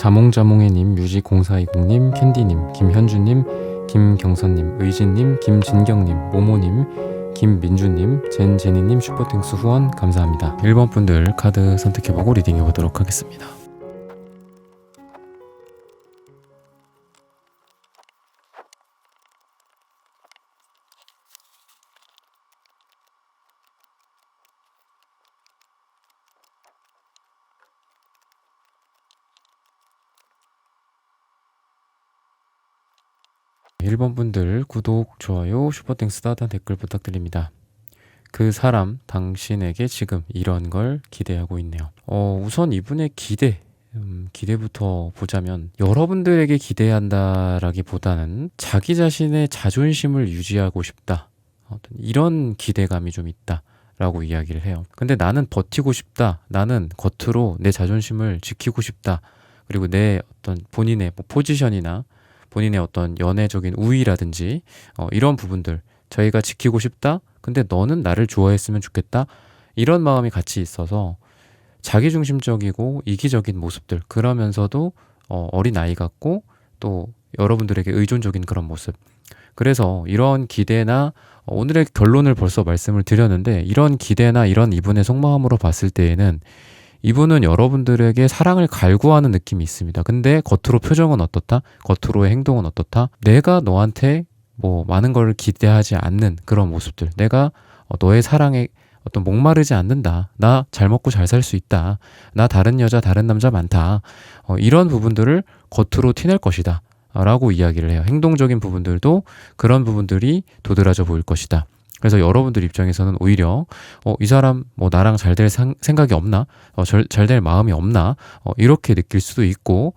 자몽자몽해님, 뮤직0420님, 캔디님, 김현주님, 김경선님, 의진님, 김진경님, 모모님, 김민주님, 젠제니님 슈퍼땡스 후원 감사합니다. 1번 분들 카드 선택해보고 리딩해보도록 하겠습니다. 일 번 분들 구독, 좋아요, 슈퍼땡스 따단 댓글 부탁드립니다. 그 사람, 당신에게 지금 이런 걸 기대하고 있네요. 우선 이분의 기대부터 보자면 여러분들에게 기대한다라기보다는 자기 자신의 자존심을 유지하고 싶다. 이런 기대감이 좀 있다. 라고 이야기를 해요. 근데 나는 버티고 싶다. 나는 겉으로 내 자존심을 지키고 싶다. 그리고 내 어떤 본인의 포지션이나 본인의 어떤 연애적인 우위라든지 이런 부분들 저희가 지키고 싶다. 근데 너는 나를 좋아했으면 좋겠다. 이런 마음이 같이 있어서 자기중심적이고 이기적인 모습들, 그러면서도 어린 아이 같고 또 여러분들에게 의존적인 그런 모습. 그래서 이런 기대나 오늘의 결론을 벌써 말씀을 드렸는데, 이런 기대나 이런 이분의 속마음으로 봤을 때에는 이분은 여러분들에게 사랑을 갈구하는 느낌이 있습니다. 근데 겉으로 표정은 어떻다? 겉으로의 행동은 어떻다? 내가 너한테 많은 걸 기대하지 않는 그런 모습들. 내가 너의 사랑에 어떤 목마르지 않는다. 나 잘 먹고 잘 살 수 있다. 나 다른 여자, 다른 남자 많다. 이런 부분들을 겉으로 티낼 것이다. 라고 이야기를 해요. 행동적인 부분들도 그런 부분들이 도드라져 보일 것이다. 그래서 여러분들 입장에서는 오히려 이 사람 나랑 잘 될 생각이 없나? 잘 될 마음이 없나? 이렇게 느낄 수도 있고,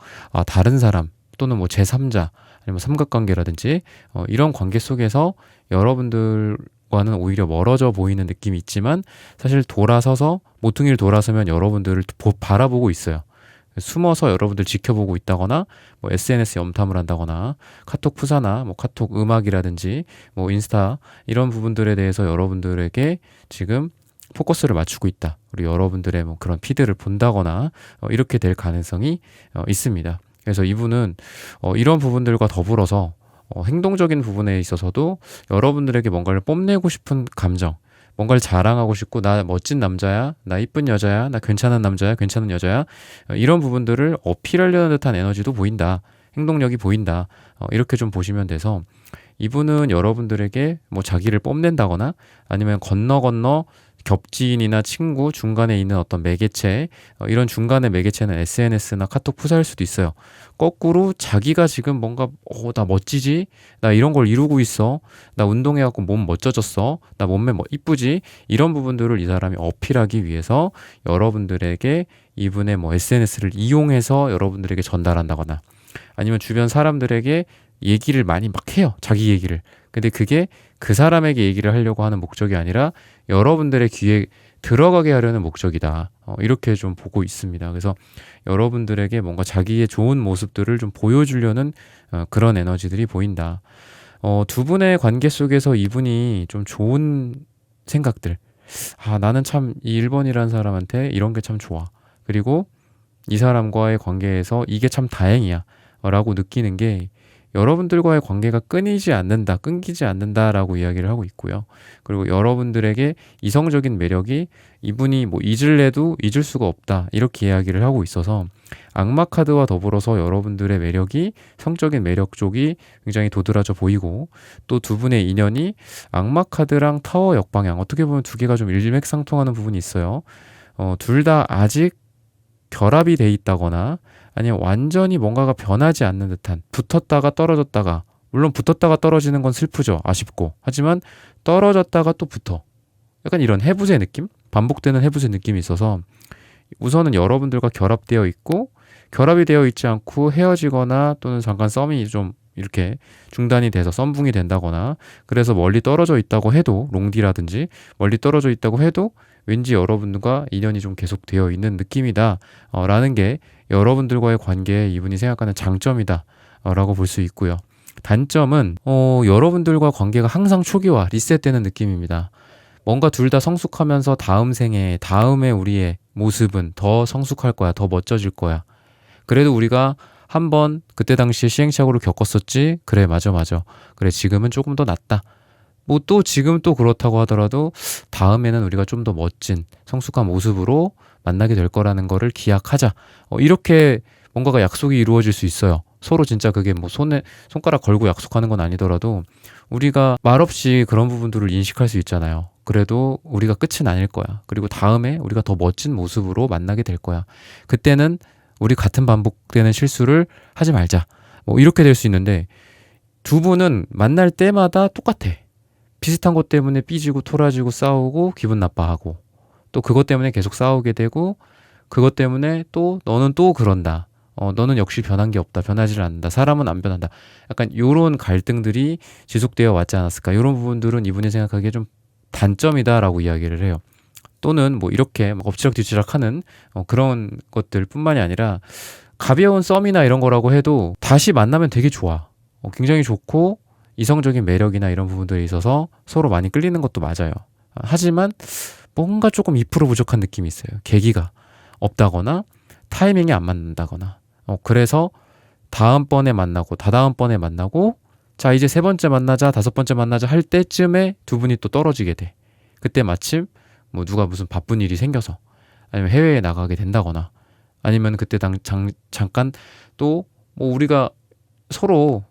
다른 사람 또는 제3자 아니면 삼각관계라든지 이런 관계 속에서 여러분들과는 오히려 멀어져 보이는 느낌이 있지만, 사실 돌아서서 모퉁이를 돌아서면 여러분들을 바라보고 있어요. 숨어서 여러분들 지켜보고 있다거나 SNS 염탐을 한다거나 카톡 푸사나 카톡 음악이라든지 인스타 이런 부분들에 대해서 여러분들에게 지금 포커스를 맞추고 있다. 그리고 여러분들의 그런 피드를 본다거나 이렇게 될 가능성이 있습니다. 그래서 이분은 이런 부분들과 더불어서 행동적인 부분에 있어서도 여러분들에게 뭔가를 뽐내고 싶은 감정, 뭔가를 자랑하고 싶고, 나 멋진 남자야, 나 이쁜 여자야, 나 괜찮은 남자야, 괜찮은 여자야, 이런 부분들을 어필하려는 듯한 에너지도 보인다. 행동력이 보인다. 이렇게 좀 보시면 돼서, 이분은 여러분들에게 자기를 뽐낸다거나 아니면 건너 겹지인이나 친구 중간에 있는 어떤 매개체, 이런 중간의 매개체는 SNS나 카톡 푸사일 수도 있어요. 거꾸로 자기가 지금 뭔가 나 멋지지? 나 이런 걸 이루고 있어. 나 운동해갖고 몸 멋져졌어. 나 몸매 이쁘지? 이런 부분들을 이 사람이 어필하기 위해서 여러분들에게 이분의 SNS를 이용해서 여러분들에게 전달한다거나, 아니면 주변 사람들에게 얘기를 많이 해요. 자기 얘기를. 근데 그게 그 사람에게 얘기를 하려고 하는 목적이 아니라 여러분들의 귀에 들어가게 하려는 목적이다. 이렇게 좀 보고 있습니다. 그래서 여러분들에게 뭔가 자기의 좋은 모습들을 좀 보여주려는 그런 에너지들이 보인다. 두 분의 관계 속에서 이분이 좀 좋은 생각들. 나는 참 이 1번이라는 사람한테 이런 게 참 좋아. 그리고 이 사람과의 관계에서 이게 참 다행이야. 라고 느끼는 게 여러분들과의 관계가 끊기지 않는다라고 이야기를 하고 있고요. 그리고 여러분들에게 이성적인 매력이 이분이 잊을래도 잊을 수가 없다, 이렇게 이야기를 하고 있어서 악마 카드와 더불어서 여러분들의 매력이, 성적인 매력 쪽이 굉장히 도드라져 보이고, 또 두 분의 인연이 악마 카드랑 타워 역방향, 어떻게 보면 두 개가 좀 일맥상통하는 부분이 있어요. 둘 다 아직 결합이 돼 있다거나 아니면 완전히 뭔가가 변하지 않는 듯한, 붙었다가 떨어졌다가, 물론 붙었다가 떨어지는 건 슬프죠. 아쉽고. 하지만 떨어졌다가 또 붙어. 약간 이런 해부세 느낌? 반복되는 해부세 느낌이 있어서 우선은 여러분들과 결합되어 있고, 결합이 되어 있지 않고 헤어지거나 또는 잠깐 썸이 좀 이렇게 중단이 돼서 썸붕이 된다거나, 그래서 멀리 떨어져 있다고 해도, 롱디라든지 멀리 떨어져 있다고 해도 왠지 여러분들과 인연이 좀 계속되어 있는 느낌이다 라는 게 여러분들과의 관계에 이분이 생각하는 장점이다 라고 볼 수 있고요. 단점은 여러분들과 관계가 항상 초기화, 리셋되는 느낌입니다. 뭔가 둘 다 성숙하면서 다음 생에, 다음에 우리의 모습은 더 성숙할 거야, 더 멋져질 거야. 그래도 우리가 한번 그때 당시에 시행착오를 겪었었지. 그래, 맞아. 그래, 지금은 조금 더 낫다. 뭐 또 지금 또 그렇다고 하더라도 다음에는 우리가 좀 더 멋진 성숙한 모습으로 만나게 될 거라는 거를 기약하자. 이렇게 뭔가가 약속이 이루어질 수 있어요. 서로 진짜 그게 뭐 손가락 걸고 약속하는 건 아니더라도 우리가 말없이 그런 부분들을 인식할 수 있잖아요. 그래도 우리가 끝은 아닐 거야. 그리고 다음에 우리가 더 멋진 모습으로 만나게 될 거야. 그때는 우리 같은 반복되는 실수를 하지 말자. 뭐 이렇게 될 수 있는데 두 분은 만날 때마다 똑같아. 비슷한 것 때문에 삐지고 토라지고 싸우고 기분 나빠하고 또 그것 때문에 계속 싸우게 되고 그것 때문에 또 너는 또 그런다. 너는 역시 변한 게 없다. 변하지를 않는다. 사람은 안 변한다. 약간 요런 갈등들이 지속되어 왔지 않았을까. 요런 부분들은 이분이 생각하기에 좀 단점이다라고 이야기를 해요. 또는 뭐 이렇게 막 엎치락뒤치락 하는 그런 것들 뿐만이 아니라 가벼운 썸이나 이런 거라고 해도 다시 만나면 되게 좋아. 굉장히 좋고 이성적인 매력이나 이런 부분들에 있어서 서로 많이 끌리는 것도 맞아요. 하지만 뭔가 조금 2% 부족한 느낌이 있어요. 계기가 없다거나 타이밍이 안 맞는다거나. 그래서 다음번에 만나고 다다음번에 만나고 자 이제 세 번째 만나자 다섯 번째 만나자 할 때쯤에 두 분이 또 떨어지게 돼. 그때 마침 뭐 누가 무슨 바쁜 일이 생겨서 아니면 해외에 나가게 된다거나 아니면 그때 잠깐 또 뭐 우리가 서로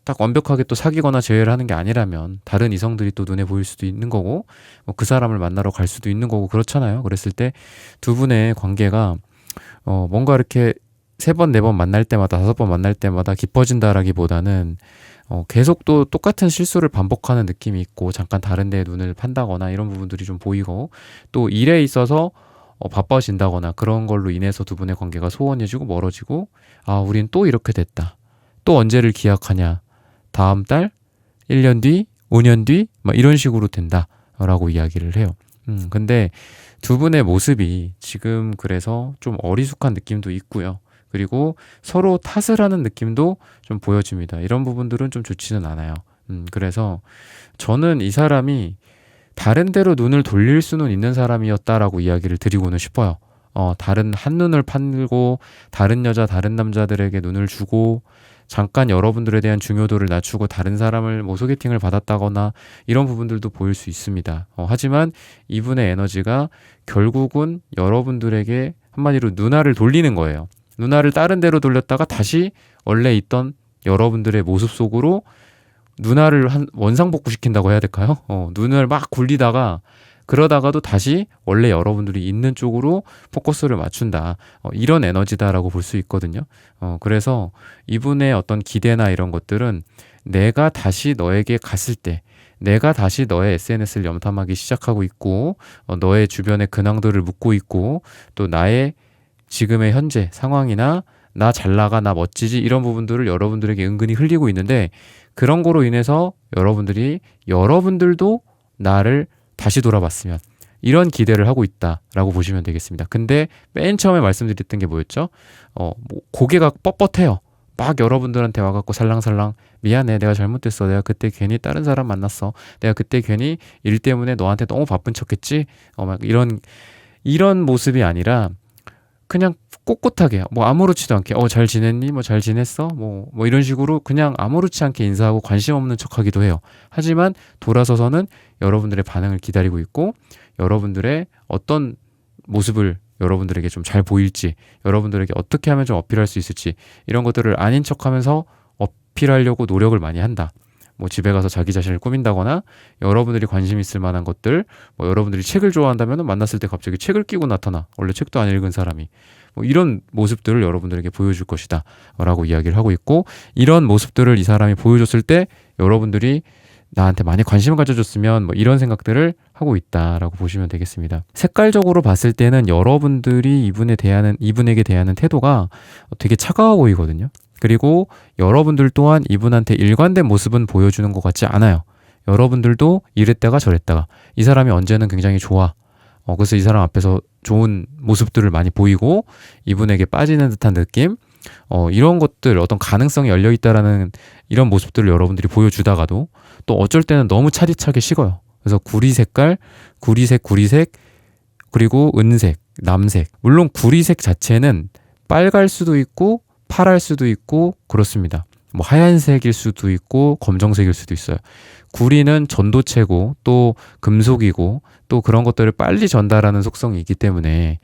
딱 완벽하게 또 사귀거나 제외를 하는 게 아니라면 다른 이성들이 또 눈에 보일 수도 있는 거고 뭐 그 사람을 만나러 갈 수도 있는 거고 그렇잖아요. 그랬을 때 두 분의 관계가 뭔가 이렇게 세 번, 네 번 만날 때마다 다섯 번 만날 때마다 깊어진다라기보다는 계속 또 똑같은 실수를 반복하는 느낌이 있고 잠깐 다른 데에 눈을 판다거나 이런 부분들이 좀 보이고 또 일에 있어서 바빠진다거나 그런 걸로 인해서 두 분의 관계가 소원해지고 멀어지고 아 우린 또 이렇게 됐다. 또 언제를 기약하냐. 다음 달, 1년 뒤, 5년 뒤 막 이런 식으로 된다라고 이야기를 해요. 근데 두 분의 모습이 지금 그래서 좀 어리숙한 느낌도 있고요. 그리고 서로 탓을 하는 느낌도 좀 보여집니다. 이런 부분들은 좀 좋지는 않아요. 그래서 저는 이 사람이 다른 데로 눈을 돌릴 수는 있는 사람이었다라고 이야기를 드리고는 싶어요. 다른 한눈을 팔고 다른 여자, 다른 남자들에게 눈을 주고 잠깐 여러분들에 대한 중요도를 낮추고 다른 사람을 뭐 소개팅을 받았다거나 이런 부분들도 보일 수 있습니다. 하지만 이분의 에너지가 결국은 여러분들에게 한마디로 누나를 돌리는 거예요. 누나를 다른 데로 돌렸다가 다시 원래 있던 여러분들의 모습 속으로 누나를 원상복구시킨다고 해야 될까요? 눈을 막 굴리다가 그러다가도 다시 원래 여러분들이 있는 쪽으로 포커스를 맞춘다. 이런 에너지다라고 볼 수 있거든요. 그래서 이분의 어떤 기대나 이런 것들은 내가 다시 너에게 갔을 때 내가 다시 너의 SNS를 염탐하기 시작하고 있고 너의 주변의 근황들을 묻고 있고 또 나의 지금의 현재 상황이나 나 잘나가 나 멋지지 이런 부분들을 여러분들에게 은근히 흘리고 있는데 그런 거로 인해서 여러분들도 나를 다시 돌아봤으면 이런 기대를 하고 있다라고 보시면 되겠습니다. 근데 맨 처음에 말씀드렸던 게 뭐였죠? 뭐 고개가 뻣뻣해요. 막 여러분들한테 와갖고 살랑살랑 미안해 내가 잘못됐어 내가 그때 괜히 다른 사람 만났어 내가 그때 괜히 일 때문에 너한테 너무 바쁜 척했지 막 이런 모습이 아니라 그냥 꼿꼿하게 뭐 아무렇지도 않게 잘 지냈니? 뭐 잘 지냈어? 뭐 이런 식으로 그냥 아무렇지 않게 인사하고 관심 없는 척하기도 해요. 하지만 돌아서서는 여러분들의 반응을 기다리고 있고 여러분들의 어떤 모습을 여러분들에게 좀 잘 보일지 여러분들에게 어떻게 하면 좀 어필할 수 있을지 이런 것들을 아닌 척하면서 어필하려고 노력을 많이 한다. 뭐 집에 가서 자기 자신을 꾸민다거나 여러분들이 관심 있을 만한 것들 뭐 여러분들이 책을 좋아한다면 만났을 때 갑자기 책을 끼고 나타나 원래 책도 안 읽은 사람이 뭐 이런 모습들을 여러분들에게 보여줄 것이다 라고 이야기를 하고 있고 이런 모습들을 이 사람이 보여줬을 때 여러분들이 나한테 많이 관심을 가져줬으면 뭐 이런 생각들을 하고 있다라고 보시면 되겠습니다. 색깔적으로 봤을 때는 여러분들이 이분에게 대하는 태도가 되게 차가워 보이거든요. 그리고 여러분들 또한 이분한테 일관된 모습은 보여주는 것 같지 않아요. 여러분들도 이랬다가 저랬다가 이 사람이 언제는 굉장히 좋아. 그래서 이 사람 앞에서 좋은 모습들을 많이 보이고 이분에게 빠지는 듯한 느낌 이런 것들 어떤 가능성이 열려있다라는 이런 모습들을 여러분들이 보여주다가도 또 어쩔 때는 너무 차디차게 식어요. 그래서 구리색 그리고 은색, 남색 물론 구리색 자체는 빨갈 수도 있고 파랄 수도 있고 그렇습니다. 뭐 하얀색일 수도 있고 검정색일 수도 있어요. 구리는 전도체고 또 금속이고 또 그런 것들을 빨리 전달하는 속성이 있기 때문에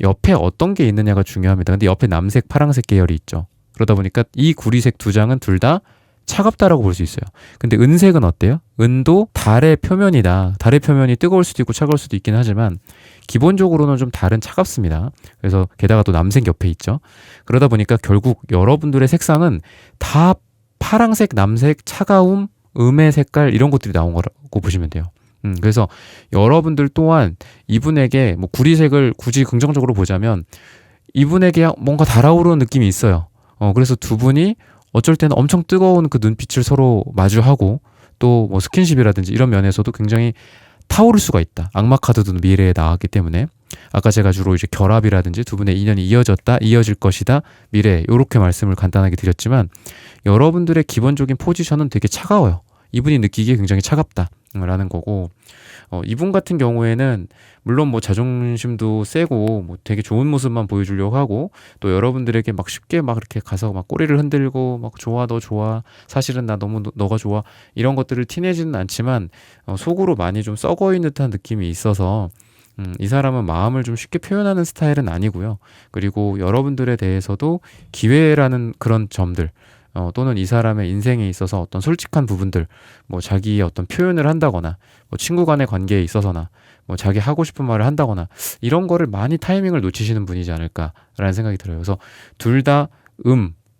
옆에 어떤 게 있느냐가 중요합니다. 근데 옆에 남색, 파랑색 계열이 있죠. 그러다 보니까 이 구리색 두 장은 둘 다 차갑다라고 볼 수 있어요. 근데 은색은 어때요? 은도 달의 표면이다. 달의 표면이 뜨거울 수도 있고 차가울 수도 있긴 하지만 기본적으로는 좀 달은 차갑습니다. 그래서 게다가 또 남색 옆에 있죠. 그러다 보니까 결국 여러분들의 색상은 다 파랑색, 남색, 차가움, 음의 색깔 이런 것들이 나온 거라고 보시면 돼요. 그래서 여러분들 또한 이분에게 뭐 구리색을 굳이 긍정적으로 보자면 이분에게 뭔가 달아오르는 느낌이 있어요. 그래서 두 분이 어쩔 때는 엄청 뜨거운 그 눈빛을 서로 마주하고 또 뭐 스킨십이라든지 이런 면에서도 굉장히 타오를 수가 있다. 악마 카드도 미래에 나왔기 때문에 아까 제가 주로 이제 결합이라든지 두 분의 인연이 이어졌다, 이어질 것이다, 미래 이렇게 말씀을 간단하게 드렸지만 여러분들의 기본적인 포지션은 되게 차가워요. 이분이 느끼기에 굉장히 차갑다라는 거고 이분 같은 경우에는 물론 뭐 자존심도 세고 뭐 되게 좋은 모습만 보여주려고 하고 또 여러분들에게 막 쉽게 막 이렇게 가서 막 꼬리를 흔들고 막 좋아 너 좋아 사실은 나 너무 너가 좋아 이런 것들을 티내지는 않지만 속으로 많이 좀 썩어 있는 듯한 느낌이 있어서 이 사람은 마음을 좀 쉽게 표현하는 스타일은 아니고요. 그리고 여러분들에 대해서도 기회라는 그런 점들 또는 이 사람의 인생에 있어서 어떤 솔직한 부분들, 뭐 자기의 어떤 표현을 한다거나, 뭐 친구 간의 관계에 있어서나, 뭐 자기 하고 싶은 말을 한다거나, 이런 거를 많이 타이밍을 놓치시는 분이지 않을까라는 생각이 들어요. 그래서 둘 다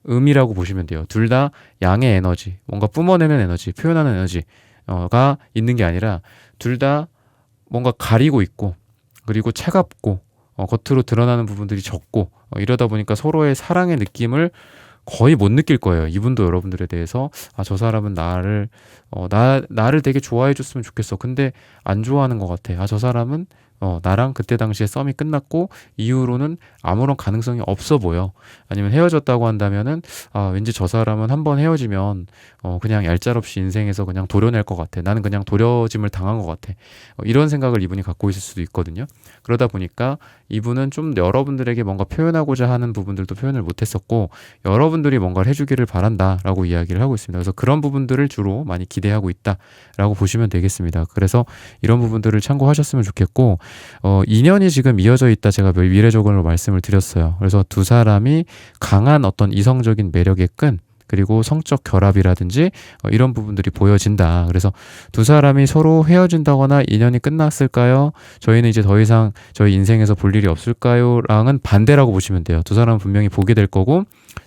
음이라고 보시면 돼요. 둘 다 양의 에너지, 뭔가 뿜어내는 에너지, 표현하는 에너지가 있는 게 아니라 둘 다 뭔가 가리고 있고, 그리고 차갑고, 겉으로 드러나는 부분들이 적고, 이러다 보니까 서로의 사랑의 느낌을 거의 못 느낄 거예요. 이분도 여러분들에 대해서 저 사람은 나를 되게 좋아해 줬으면 좋겠어. 근데 안 좋아하는 것 같아. 저 사람은 나랑 그때 당시에 썸이 끝났고 이후로는 아무런 가능성이 없어 보여. 아니면 헤어졌다고 한다면은 왠지 저 사람은 한번 헤어지면 그냥 얄짤없이 인생에서 그냥 도려낼 것 같아. 나는 그냥 도려짐을 당한 것 같아. 이런 생각을 이분이 갖고 있을 수도 있거든요. 그러다 보니까 이분은 좀 여러분들에게 뭔가 표현하고자 하는 부분들도 표현을 못했었고 여러분들이 뭔가를 해주기를 바란다라고 이야기를 하고 있습니다. 그래서 그런 부분들을 주로 많이 기대하고 있다라고 보시면 되겠습니다. 그래서 이런 부분들을 참고하셨으면 좋겠고 인연이 지금 이어져 있다 제가 미래적으로 말씀을 드렸어요. 그래서 두 사람이 강한 어떤 이성적인 매력의 끈 그리고 성적 결합이라든지 이런 부분들이 보여진다. 그래서 두 사람이 서로 헤어진다거나 인연이 끝났을까요? 저희는 이제 더 이상 저희 인생에서 볼 일이 없을까요? 랑은 반대라고 보시면 돼요. 두 사람은 분명히 보게 될 거고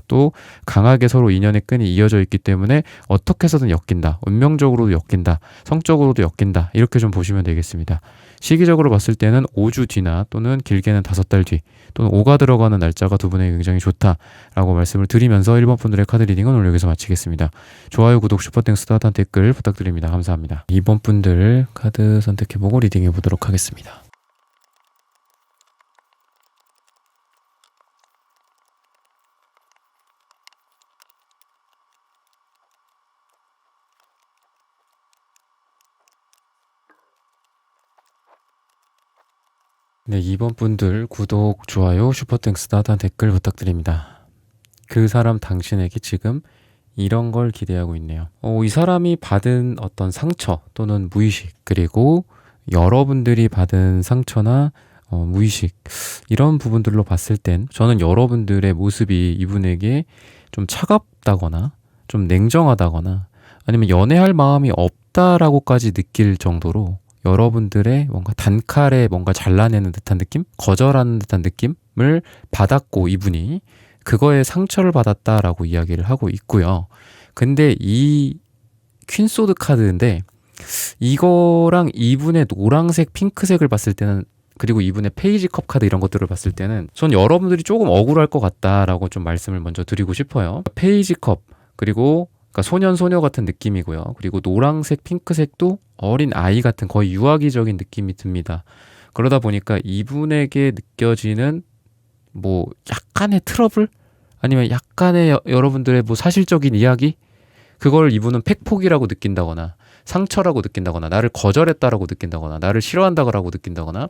또 강하게 서로 인연의 끈이 이어져 있기 때문에 어떻게 해서든 엮인다. 운명적으로도 엮인다. 성적으로도 엮인다. 이렇게 좀 보시면 되겠습니다. 시기적으로 봤을 때는 5주 뒤나 또는 길게는 5달 뒤 또는 5가 들어가는 날짜가 두 분에게 굉장히 좋다라고 말씀을 드리면서 1번 분들의 카드 리딩은 오늘 여기서 마치겠습니다. 좋아요, 구독, 슈퍼땡스 따뜻한 댓글 부탁드립니다. 감사합니다. 2번 분들 카드 선택해보고 리딩해 보도록 하겠습니다. 네, 2번 분들 구독, 좋아요, 슈퍼땡스 따뜻한 댓글 부탁드립니다. 그 사람 당신에게 지금 이런 걸 기대하고 있네요. 이 사람이 받은 어떤 상처 또는 무의식 그리고 여러분들이 받은 상처나 무의식 이런 부분들로 봤을 땐 저는 여러분들의 모습이 이분에게 좀 차갑다거나 좀 냉정하다거나 아니면 연애할 마음이 없다라고까지 느낄 정도로 여러분들의 뭔가 단칼에 뭔가 잘라내는 듯한 느낌? 거절하는 듯한 느낌을 받았고 이분이 그거에 상처를 받았다라고 이야기를 하고 있고요. 근데 이 퀸소드 카드인데 이거랑 이분의 노란색, 핑크색을 봤을 때는 그리고 이분의 페이지 컵 카드 이런 것들을 봤을 때는 전 여러분들이 조금 억울할 것 같다라고 좀 말씀을 먼저 드리고 싶어요. 페이지 컵 그리고 그러니까 소년 소녀 같은 느낌이고요. 그리고 노란색, 핑크색도 어린 아이 같은 거의 유아기적인 느낌이 듭니다. 그러다 보니까 이분에게 느껴지는 뭐 약간의 트러블 아니면 약간의 여러분들의 뭐 사실적인 이야기 그걸 이분은 팩폭이라고 느낀다거나 상처라고 느낀다거나 나를 거절했다라고 느낀다거나 나를 싫어한다고 느낀다거나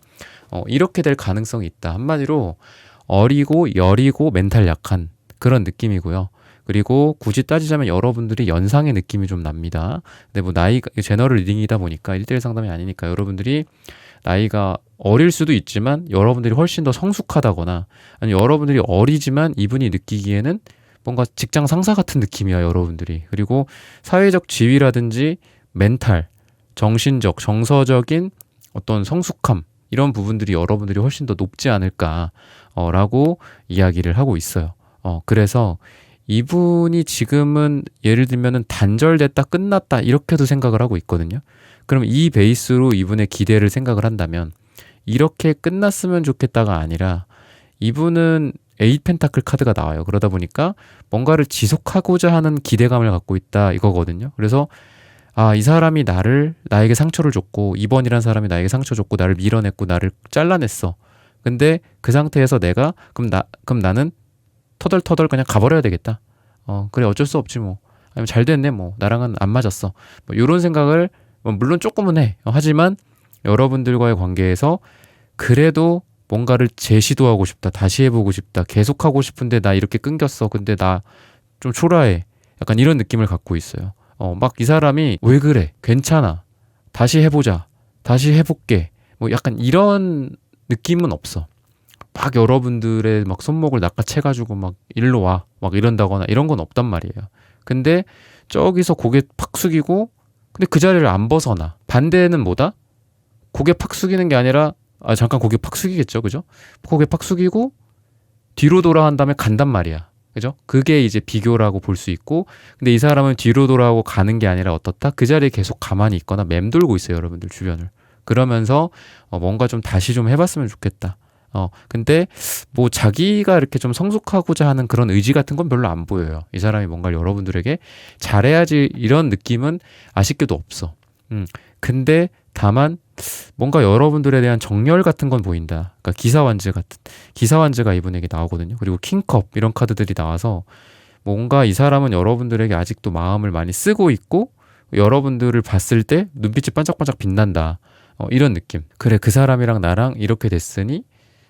이렇게 될 가능성이 있다. 한마디로 어리고 여리고 멘탈 약한 그런 느낌이고요. 그리고 굳이 따지자면 여러분들이 연상의 느낌이 좀 납니다. 근데 뭐 나이가 제너럴 리딩이다 보니까 1대1 상담이 아니니까 여러분들이 나이가 어릴 수도 있지만 여러분들이 훨씬 더 성숙하다거나 아니면 여러분들이 어리지만 이분이 느끼기에는 뭔가 직장 상사 같은 느낌이야 여러분들이. 그리고 사회적 지위라든지 멘탈, 정신적, 정서적인 어떤 성숙함 이런 부분들이 여러분들이 훨씬 더 높지 않을까 라고 이야기를 하고 있어요. 그래서 이분이 지금은 예를 들면은 단절됐다 끝났다 이렇게도 생각을 하고 있거든요. 그럼 이 베이스로 이분의 기대를 생각을 한다면 이렇게 끝났으면 좋겠다가 아니라 이분은 에잇 펜타클 카드가 나와요. 그러다 보니까 뭔가를 지속하고자 하는 기대감을 갖고 있다 이거거든요. 그래서 이 사람이 나에게 상처를 줬고 2번이란 사람이 나에게 상처 줬고 나를 밀어냈고 나를 잘라냈어. 근데 그 상태에서 내가 그럼 나는 터덜터덜 그냥 가버려야 되겠다. 그래 어쩔 수 없지 뭐. 아니면 잘 됐네 뭐. 나랑은 안 맞았어. 뭐 이런 생각을 물론 조금은 해. 하지만 여러분들과의 관계에서 그래도 뭔가를 재시도하고 싶다. 다시 해보고 싶다. 계속하고 싶은데 나 이렇게 끊겼어. 근데 나 좀 초라해. 약간 이런 느낌을 갖고 있어요. 막 이 사람이 왜 그래? 괜찮아. 다시 해보자. 다시 해볼게. 뭐 약간 이런 느낌은 없어. 막 여러분들의 막 손목을 낚아채가지고 막 일로 와. 막 이런다거나 이런 건 없단 말이에요. 근데 저기서 고개 팍 숙이고 근데 그 자리를 안 벗어나. 반대는 뭐다? 고개 팍 숙이는 게 아니라 잠깐 고개 팍 숙이겠죠. 그죠? 고개 팍 숙이고 뒤로 돌아한 다음에 간단 말이야. 그죠? 그게 이제 비교라고 볼 수 있고 근데 이 사람은 뒤로 돌아오고 가는 게 아니라 어떻다? 그 자리에 계속 가만히 있거나 맴돌고 있어요. 여러분들 주변을. 그러면서 뭔가 좀 다시 좀 해봤으면 좋겠다. 근데 뭐 자기가 이렇게 좀 성숙하고자 하는 그런 의지 같은 건 별로 안 보여요. 이 사람이 뭔가를 여러분들에게 잘해야지 이런 느낌은 아쉽게도 없어. 근데 다만 뭔가 여러분들에 대한 정열 같은 건 보인다. 그러니까 기사완즈가 이분에게 나오거든요. 그리고 킹컵 이런 카드들이 나와서 뭔가 이 사람은 여러분들에게 아직도 마음을 많이 쓰고 있고 여러분들을 봤을 때 눈빛이 반짝반짝 빛난다. 이런 느낌. 그래 그 사람이랑 나랑 이렇게 됐으니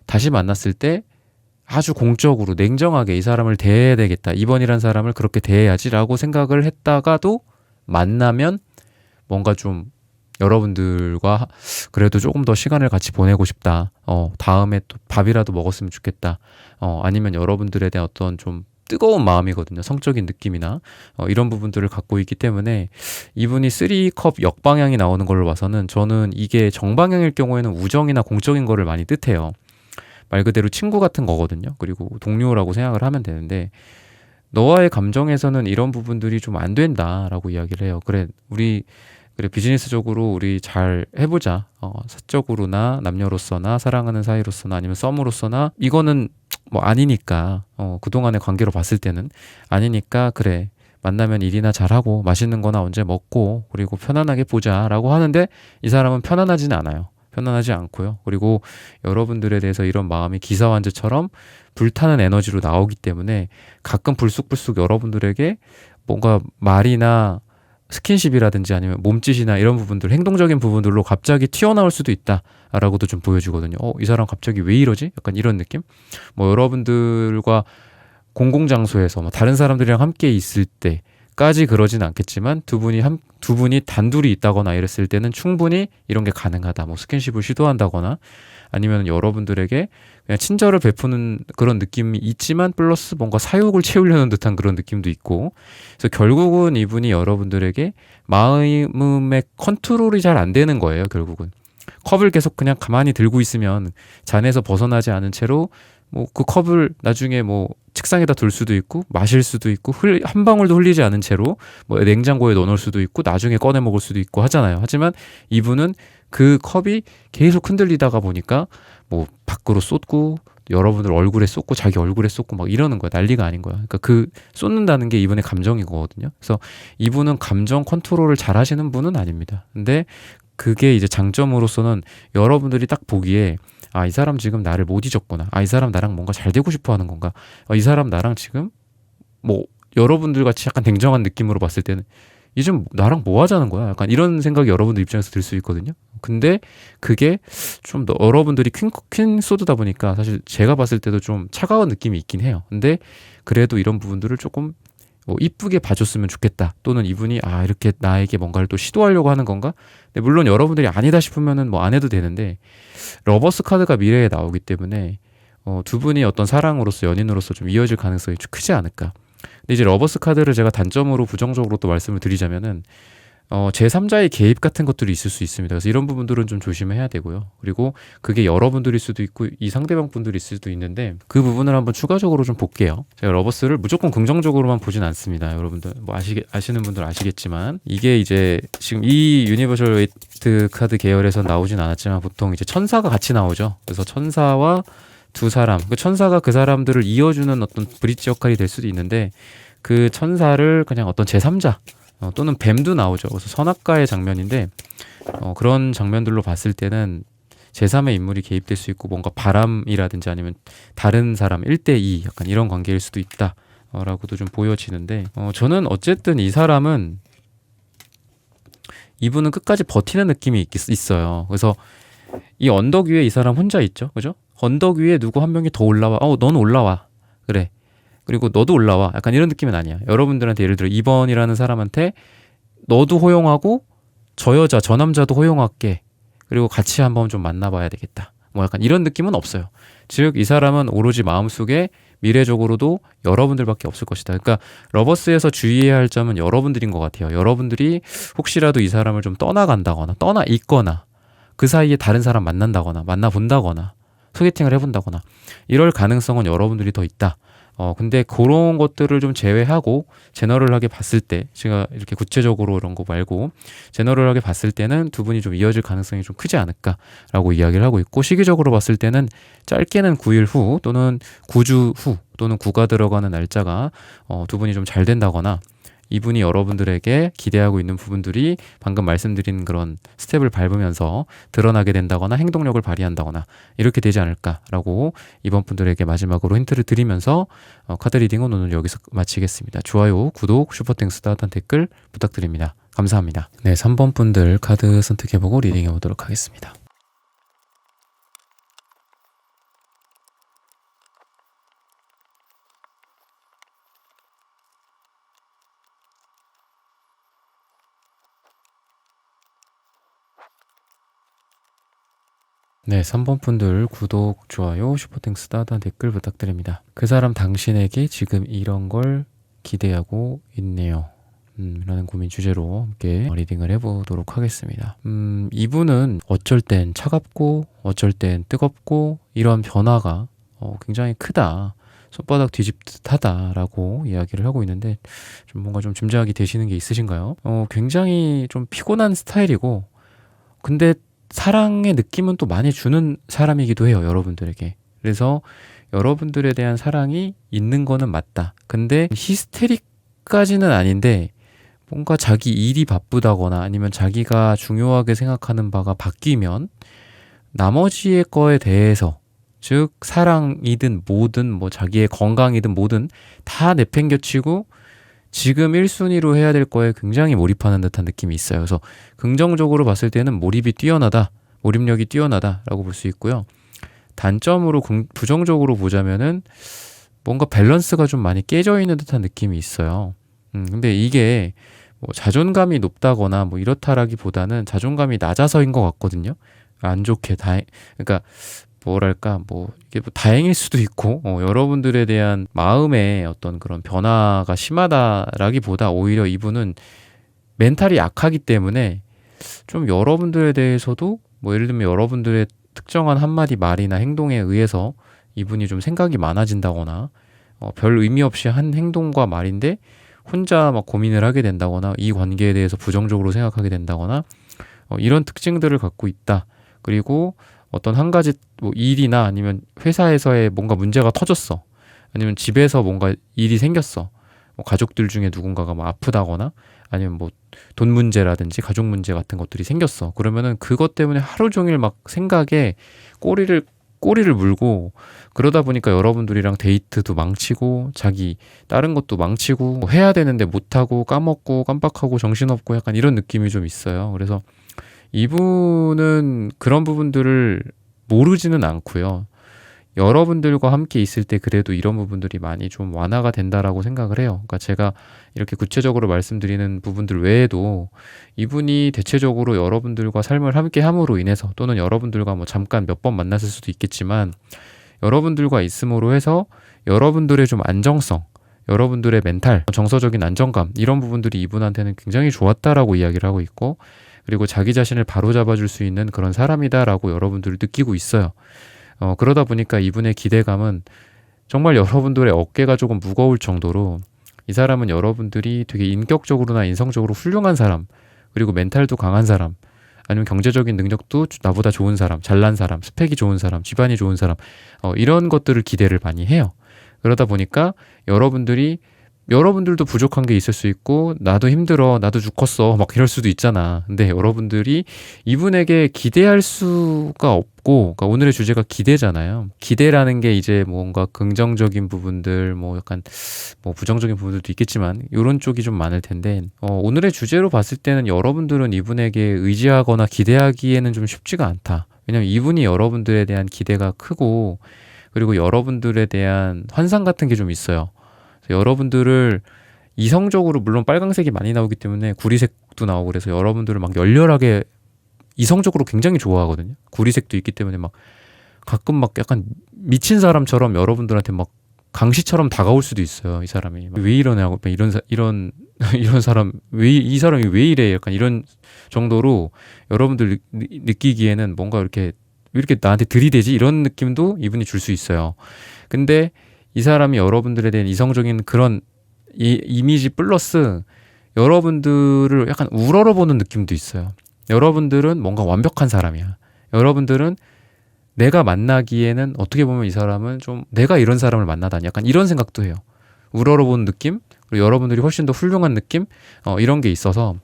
다시 만났을 때 아주 공적으로 냉정하게 이 사람을 대해야 되겠다. 2번이란 사람을 그렇게 대해야지라고 생각을 했다가도 만나면 뭔가 좀 여러분들과 그래도 조금 더 시간을 같이 보내고 싶다. 다음에 또 밥이라도 먹었으면 좋겠다. 아니면 여러분들에 대한 어떤 좀 뜨거운 마음이거든요. 성적인 느낌이나 이런 부분들을 갖고 있기 때문에 이분이 3컵 역방향이 나오는 걸로 봐서는 저는 이게 정방향일 경우에는 우정이나 공적인 거를 많이 뜻해요. 말 그대로 친구 같은 거거든요. 그리고 동료라고 생각을 하면 되는데 너와의 감정에서는 이런 부분들이 좀 안 된다라고 이야기를 해요. 그래 비즈니스적으로 우리 잘 해보자. 사적으로나 남녀로서나 사랑하는 사이로서나 아니면 썸으로서나 이거는 뭐 아니니까 그동안의 관계로 봤을 때는 아니니까 그래 만나면 일이나 잘하고 맛있는 거나 언제 먹고 그리고 편안하게 보자라고 하는데 이 사람은 편안하지는 않아요. 편안하지 않고요. 그리고 여러분들에 대해서 이런 마음이 기사완즈처럼 불타는 에너지로 나오기 때문에 가끔 불쑥불쑥 여러분들에게 뭔가 말이나 스킨십이라든지 아니면 몸짓이나 이런 부분들, 행동적인 부분들로 갑자기 튀어나올 수도 있다라고도 좀 보여주거든요. 이 사람 갑자기 왜 이러지? 약간 이런 느낌? 뭐 여러분들과 공공장소에서 뭐 다른 사람들이랑 함께 있을 때까지 그러진 않겠지만 두 분이 단둘이 있다거나 이랬을 때는 충분히 이런 게 가능하다. 뭐 스킨십을 시도한다거나 아니면 여러분들에게 그냥 친절을 베푸는 그런 느낌이 있지만 플러스 뭔가 사욕을 채우려는 듯한 그런 느낌도 있고 그래서 결국은 이분이 여러분들에게 마음의 컨트롤이 잘 안 되는 거예요. 결국은 컵을 계속 그냥 가만히 들고 있으면 잔에서 벗어나지 않은 채로 뭐 그 컵을 나중에 뭐 책상에다 둘 수도 있고 마실 수도 있고 한 방울도 흘리지 않은 채로 뭐 냉장고에 넣어놓을 수도 있고 나중에 꺼내 먹을 수도 있고 하잖아요. 하지만 이분은 그 컵이 계속 흔들리다가 보니까 뭐 밖으로 쏟고 여러분들 얼굴에 쏟고 자기 얼굴에 쏟고 막 이러는 거야. 난리가 아닌 거야. 그러니까 그 쏟는다는 게 이분의 감정이거든요. 그래서 이분은 감정 컨트롤을 잘 하시는 분은 아닙니다. 근데 그게 이제 장점으로서는 여러분들이 딱 보기에 이 사람 지금 나를 못 잊었구나. 이 사람 나랑 뭔가 잘 되고 싶어 하는 건가. 이 사람 나랑 지금 뭐 여러분들 같이 약간 냉정한 느낌으로 봤을 때는 이제 나랑 뭐 하자는 거야. 약간 이런 생각이 여러분들 입장에서 들 수 있거든요. 근데 그게 좀 더 여러분들이 퀸 소드다 보니까 사실 제가 봤을 때도 좀 차가운 느낌이 있긴 해요. 근데 그래도 이런 부분들을 조금 뭐 이쁘게 봐줬으면 좋겠다. 또는 이분이 이렇게 나에게 뭔가를 또 시도하려고 하는 건가? 근데 물론 여러분들이 아니다 싶으면은 뭐 안 해도 되는데 러버스 카드가 미래에 나오기 때문에 두 분이 어떤 사랑으로서 연인으로서 좀 이어질 가능성이 좀 크지 않을까. 근데 이제 러버스 카드를 제가 단점으로 부정적으로 또 말씀을 드리자면은 제3자의 개입 같은 것들이 있을 수 있습니다. 그래서 이런 부분들은 좀 조심해야 되고요. 그리고 그게 여러분들일 수도 있고 이 상대방 분들일 수도 있는데 그 부분을 한번 추가적으로 좀 볼게요. 제가 러버스를 무조건 긍정적으로만 보진 않습니다. 여러분들 뭐 아시는 분들 아시겠지만 이게 이제 지금 이 유니버셜 웨이트 카드 계열에서 나오진 않았지만 보통 이제 천사가 같이 나오죠. 그래서 천사와 두 사람, 그 천사가 그 사람들을 이어주는 어떤 브릿지 역할이 될 수도 있는데 그 천사를 그냥 어떤 제3자 또는 뱀도 나오죠. 그래서 선악과의 장면인데 그런 장면들로 봤을 때는 제3의 인물이 개입될 수 있고 뭔가 바람이라든지 아니면 다른 사람 1대2 약간 이런 관계일 수도 있다 라고도 좀 보여지는데 저는 어쨌든 이 사람은 이분은 끝까지 버티는 느낌이 있어요. 그래서 이 언덕 위에 이 사람 혼자 있죠. 그죠? 언덕 위에 누구 한 명이 더 올라와. 넌 올라와. 그래. 그리고 너도 올라와. 약간 이런 느낌은 아니야. 여러분들한테 예를 들어 2번이라는 사람한테 너도 호용하고 저 여자, 저 남자도 호용할게. 그리고 같이 한번 좀 만나봐야 되겠다. 뭐 약간 이런 느낌은 없어요. 즉, 이 사람은 오로지 마음속에 미래적으로도 여러분들밖에 없을 것이다. 그러니까 러버스에서 주의해야 할 점은 여러분들인 것 같아요. 여러분들이 혹시라도 이 사람을 좀 떠나간다거나 떠나 있거나 그 사이에 다른 사람 만난다거나 만나본다거나 소개팅을 해본다거나 이럴 가능성은 여러분들이 더 있다. 근데 그런 것들을 좀 제외하고 제너럴하게 봤을 때 제가 이렇게 구체적으로 이런 거 말고 제너럴하게 봤을 때는 두 분이 좀 이어질 가능성이 좀 크지 않을까라고 이야기를 하고 있고 시기적으로 봤을 때는 짧게는 9일 후 또는 9주 후 또는 9가 들어가는 날짜가 두 분이 좀 잘 된다거나 이분이 여러분들에게 기대하고 있는 부분들이 방금 말씀드린 그런 스텝을 밟으면서 드러나게 된다거나 행동력을 발휘한다거나 이렇게 되지 않을까라고 이번 분들에게 마지막으로 힌트를 드리면서 카드 리딩은 오늘 여기서 마치겠습니다. 좋아요, 구독, 슈퍼땡스 따뜻한 댓글 부탁드립니다. 감사합니다. 네, 3번 분들 카드 선택해보고 리딩해보도록 하겠습니다. 네, 3번 분들 구독, 좋아요, 슈퍼땡스 따뜻한 댓글 부탁드립니다. 그 사람 당신에게 지금 이런 걸 기대하고 있네요. 라는 고민 주제로 함께 리딩을 해보도록 하겠습니다. 이분은 어쩔 땐 차갑고 어쩔 땐 뜨겁고 이런 변화가 굉장히 크다. 손바닥 뒤집듯 하다라고 이야기를 하고 있는데 좀 뭔가 좀 짐작이 되시는 게 있으신가요? 굉장히 좀 피곤한 스타일이고 근데 사랑의 느낌은 또 많이 주는 사람이기도 해요, 여러분들에게. 그래서 여러분들에 대한 사랑이 있는 거는 맞다. 근데 히스테릭까지는 아닌데 뭔가 자기 일이 바쁘다거나 아니면 자기가 중요하게 생각하는 바가 바뀌면 나머지의 거에 대해서 즉 사랑이든 뭐든 뭐 자기의 건강이든 뭐든 다 내팽겨치고 지금 1순위로 해야 될 거에 굉장히 몰입하는 듯한 느낌이 있어요. 그래서 긍정적으로 봤을 때는 몰입력이 뛰어나다라고 볼 수 있고요. 단점으로 부정적으로 보자면은 뭔가 밸런스가 좀 많이 깨져 있는 듯한 느낌이 있어요. 근데 이게 뭐 자존감이 높다거나 뭐 이렇다라기보다는 자존감이 낮아서인 것 같거든요. 안 좋게 그러니까 뭐랄까 뭐 이게 뭐 다행일 수도 있고 여러분들에 대한 마음의 어떤 그런 변화가 심하다라기보다 오히려 이분은 멘탈이 약하기 때문에 좀 여러분들에 대해서도 뭐 예를 들면 여러분들의 특정한 한마디 말이나 행동에 의해서 이분이 좀 생각이 많아진다거나 별 의미 없이 한 행동과 말인데 혼자 막 고민을 하게 된다거나 이 관계에 대해서 부정적으로 생각하게 된다거나 이런 특징들을 갖고 있다. 그리고 어떤 한 가지 뭐 일이나 아니면 회사에서의 뭔가 문제가 터졌어. 아니면 집에서 뭔가 일이 생겼어. 뭐 가족들 중에 누군가가 뭐 아프다거나 아니면 뭐 돈 문제라든지 가족 문제 같은 것들이 생겼어. 그러면은 그것 때문에 하루 종일 막 생각에 꼬리를 물고 그러다 보니까 여러분들이랑 데이트도 망치고 자기 다른 것도 망치고 뭐 해야 되는데 못하고 까먹고 깜빡하고 정신없고 약간 이런 느낌이 좀 있어요. 그래서 이분은 그런 부분들을 모르지는 않고요. 여러분들과 함께 있을 때 그래도 이런 부분들이 많이 좀 완화가 된다라고 생각을 해요. 그러니까 제가 이렇게 구체적으로 말씀드리는 부분들 외에도 이분이 대체적으로 여러분들과 삶을 함께 함으로 인해서 또는 여러분들과 뭐 잠깐 몇 번 만났을 수도 있겠지만 여러분들과 있음으로 해서 여러분들의 좀 안정성, 여러분들의 멘탈, 정서적인 안정감 이런 부분들이 이분한테는 굉장히 좋았다라고 이야기를 하고 있고 그리고 자기 자신을 바로잡아줄 수 있는 그런 사람이다라고 여러분들을 느끼고 있어요. 그러다 보니까 이분의 기대감은 정말 여러분들의 어깨가 조금 무거울 정도로 이 사람은 여러분들이 되게 인격적으로나 인성적으로 훌륭한 사람, 그리고 멘탈도 강한 사람, 아니면 경제적인 능력도 나보다 좋은 사람, 잘난 사람, 스펙이 좋은 사람, 집안이 좋은 사람, 이런 것들을 기대를 많이 해요. 그러다 보니까 여러분들도 부족한 게 있을 수 있고 나도 힘들어 나도 죽겠어 막 이럴 수도 있잖아. 근데 여러분들이 이분에게 기대할 수가 없고, 그러니까 오늘의 주제가 기대잖아요. 기대라는 게 이제 뭔가 긍정적인 부분들 뭐 약간 뭐 부정적인 부분들도 있겠지만 이런 쪽이 좀 많을 텐데 오늘의 주제로 봤을 때는 여러분들은 이분에게 의지하거나 기대하기에는 좀 쉽지가 않다. 왜냐면 이분이 여러분들에 대한 기대가 크고 그리고 여러분들에 대한 환상 같은 게 좀 있어요. 여러분들을 이성적으로 물론 빨강색이 많이 나오기 때문에 구리색도 나오고 그래서 여러분들을 막 열렬하게 이성적으로 굉장히 좋아하거든요. 구리색도 있기 때문에 막 가끔 막 약간 미친 사람처럼 여러분들한테 막 강시처럼 다가올 수도 있어요. 이 사람이 왜 이러냐고 이런 사람 이 사람이 왜 이래 약간 이런 정도로 여러분들 느끼기에는 뭔가 왜 이렇게 나한테 들이대지 이런 느낌도 이분이 줄 수 있어요. 근데 이 사람이 여러분들에 대한 이성적인 그런 이미지 플러스 여러분들을 약간 우러러보는 느낌도 있어요. 여러분들은 뭔가 완벽한 사람이야. 여러분들은 내가 만나기에는 어떻게 보면 이 사람은 좀 내가 이런 사람을 만나다니 약간 이런 생각도 해요. 우러러보는 느낌? 그리고 여러분들이 훨씬 더 훌륭한 느낌? 이런 게 있어서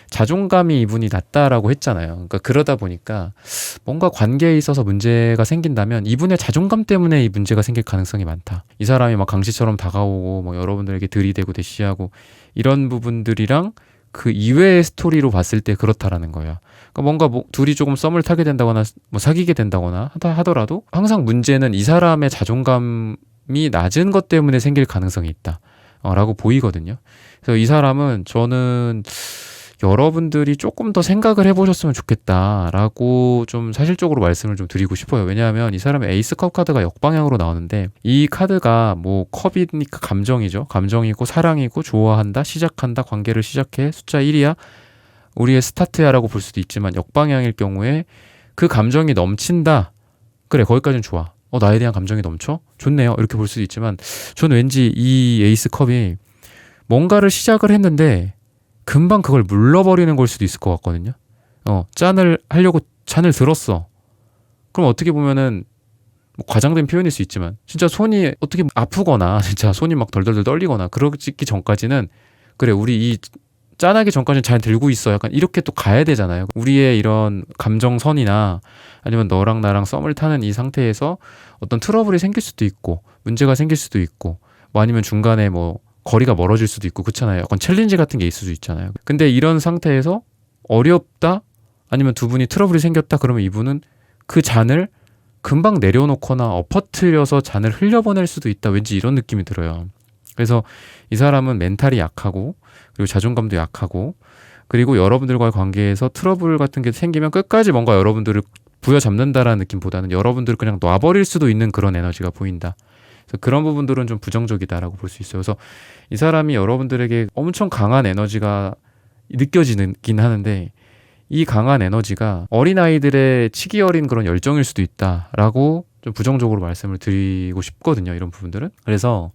자존감이 이분이 낮다라고 했잖아요. 그러니까 그러다 보니까 뭔가 관계에 있어서 문제가 생긴다면 이분의 자존감 때문에 이 문제가 생길 가능성이 많다. 이 사람이 막 강시처럼 다가오고 뭐 여러분들에게 들이대고 대시하고 이런 부분들이랑 그 이외의 스토리로 봤을 때 그렇다라는 거예요. 그러니까 뭔가 둘이 조금 썸을 타게 된다거나 뭐 사귀게 된다거나 하더라도 항상 문제는 이 사람의 자존감이 낮은 것 때문에 생길 가능성이 있다. 라고 보이거든요. 그래서 이 사람은 저는 여러분들이 조금 더 생각을 해보셨으면 좋겠다라고 좀 사실적으로 말씀을 좀 드리고 싶어요. 왜냐하면 이 사람의 에이스 컵 카드가 역방향으로 나오는데 이 카드가 뭐 컵이니까 감정이죠. 감정이고 사랑이고 좋아한다, 시작한다, 관계를 시작해, 숫자 1이야, 우리의 스타트야 라고 볼 수도 있지만 역방향일 경우에 그 감정이 넘친다. 그래, 거기까지는 좋아. 나에 대한 감정이 넘쳐? 좋네요. 이렇게 볼 수도 있지만 저는 왠지 이 에이스 컵이 뭔가를 시작을 했는데 금방 그걸 물러버리는 걸 수도 있을 것 같거든요. 짠을 하려고 잔을 들었어. 그럼 어떻게 보면은 뭐 과장된 표현일 수 있지만 진짜 손이 어떻게 아프거나 진짜 손이 막 덜덜덜 떨리거나 그러기 전까지는 그래 우리 이 짠하기 전까지는 잘 들고 있어 약간 이렇게 또 가야 되잖아요. 우리의 이런 감정선이나 아니면 너랑 나랑 썸을 타는 이 상태에서 어떤 트러블이 생길 수도 있고 문제가 생길 수도 있고 뭐 아니면 중간에 뭐 거리가 멀어질 수도 있고 그렇잖아요. 약간 챌린지 같은 게 있을 수도 있잖아요. 근데 이런 상태에서 어렵다 아니면 두 분이 트러블이 생겼다 그러면 이분은 그 잔을 금방 내려놓거나 엎어뜨려서 잔을 흘려보낼 수도 있다. 왠지 이런 느낌이 들어요. 그래서 이 사람은 멘탈이 약하고 그리고 자존감도 약하고 그리고 여러분들과의 관계에서 트러블 같은 게 생기면 끝까지 뭔가 여러분들을 부여잡는다라는 느낌보다는 여러분들을 그냥 놔버릴 수도 있는 그런 에너지가 보인다. 그래서 그런 부분들은 좀 부정적이다라고 볼 수 있어요. 그래서 이 사람이 여러분들에게 엄청 강한 에너지가 느껴지긴 하는데 이 강한 에너지가 어린아이들의 치기 어린 그런 열정일 수도 있다라고 좀 부정적으로 말씀을 드리고 싶거든요. 이런 부분들은. 그래서